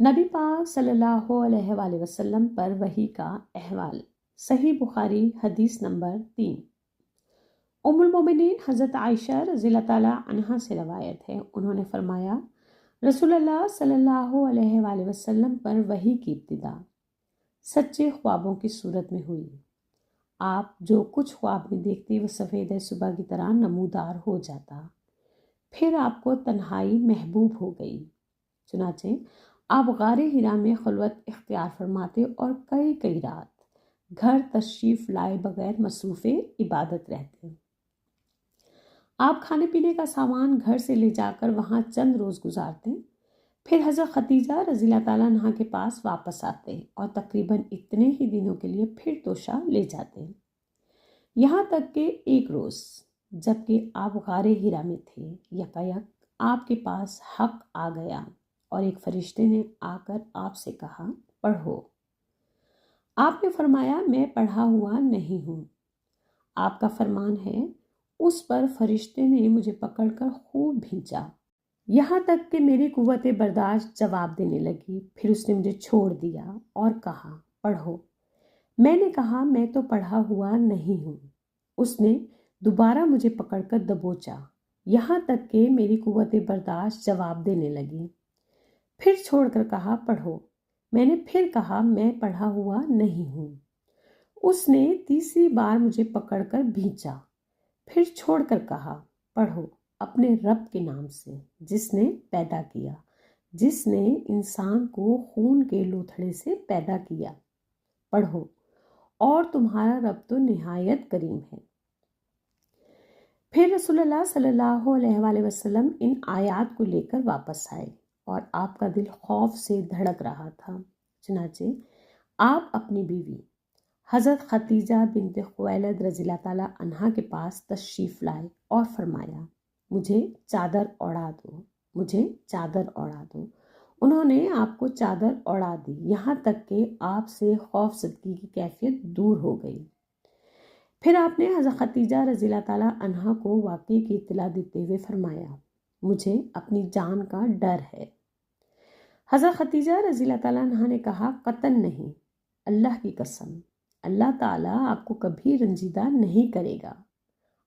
نبی پاک صلی اللہ علیہ وآلہ وسلم پر وحی کا احوال۔ صحیح بخاری حدیث نمبر 3۔ ام المومنین حضرت عائشہ رضی اللہ تعالیٰ عنہا سے روایت ہے، انہوں نے فرمایا رسول اللہ صلی اللہ علیہ وآلہ وسلم پر وحی کی ابتدا سچے خوابوں کی صورت میں ہوئی۔ آپ جو کچھ خواب میں دیکھتے وہ سفید صبح کی طرح نمودار ہو جاتا، پھر آپ کو تنہائی محبوب ہو گئی، چنانچہ آپ غار ہرا میں خلوت اختیار فرماتے اور کئی رات گھر تشریف لائے بغیر مصروف عبادت رہتے۔ آپ کھانے پینے کا سامان گھر سے لے جا کر وہاں چند روز گزارتے، پھر حضرت خدیجہ رضی اللہ تعالیٰ عنہا کے پاس واپس آتے اور تقریباً اتنے ہی دنوں کے لیے پھر توشہ لے جاتے، یہاں تک کہ ایک روز جبکہ آپ غار ہرا میں تھے، یکایک آپ کے پاس حق آ گیا اور ایک فرشتے نے آ کر آپ سے کہا پڑھو۔ آپ نے فرمایا میں پڑھا ہوا نہیں ہوں۔ آپ کا فرمان ہے اس پر فرشتے نے مجھے پکڑ کر خوب بھینچا، یہاں تک کہ میری قوت برداشت جواب دینے لگی، پھر اس نے مجھے چھوڑ دیا اور کہا پڑھو۔ میں نے کہا میں تو پڑھا ہوا نہیں ہوں۔ اس نے دوبارہ مجھے پکڑ کر دبوچا، یہاں تک کہ میری قوت برداشت جواب دینے لگی، پھر چھوڑ کر کہا پڑھو۔ میں نے پھر کہا میں پڑھا ہوا نہیں ہوں۔ اس نے تیسری بار مجھے پکڑ کر بھینچا، پھر چھوڑ کر کہا پڑھو اپنے رب کے نام سے جس نے پیدا کیا، جس نے انسان کو خون کے لوتھڑے سے پیدا کیا، پڑھو اور تمہارا رب تو نہایت کریم ہے۔ پھر رسول اللہ صلی اللہ علیہ وآلہ وسلم ان آیات کو لے کر واپس آئے اور آپ کا دل خوف سے دھڑک رہا تھا، چنانچہ آپ اپنی بیوی حضرت خدیجہ بنت خویلد رضی اللہ تعالیٰ عنہا کے پاس تشریف لائے اور فرمایا مجھے چادر اوڑھا دو، مجھے چادر اوڑھا دو۔ انہوں نے آپ کو چادر اوڑھا دی، یہاں تک کہ آپ سے خوف زدگی کی کیفیت دور ہو گئی۔ پھر آپ نے حضرت خدیجہ رضی اللہ تعالیٰ عنہا کو واقعے کی اطلاع دیتے ہوئے فرمایا مجھے اپنی جان کا ڈر ہے۔ حضرت خدیجہ رضی اللہ تعالیٰ عنہا نے کہا قطعاً نہیں، اللہ کی قسم، اللہ تعالیٰ آپ کو کبھی رنجیدہ نہیں کرے گا۔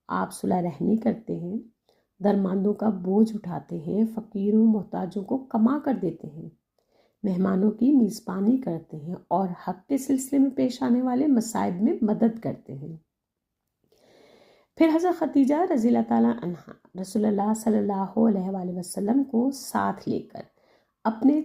آپ صلح رحمی کرتے ہیں، درماندوں کا بوجھ اٹھاتے ہیں، فقیروں محتاجوں کو کما کر دیتے ہیں، مہمانوں کی میزبانی کرتے ہیں اور حق کے سلسلے میں پیش آنے والے مصائب میں مدد کرتے ہیں۔ پھر حضرت خدیجہ رضی اللہ تعالیٰ عنہا رسول اللہ صلی اللہ علیہ وآلہ وسلم کو ساتھ لے کر اپنے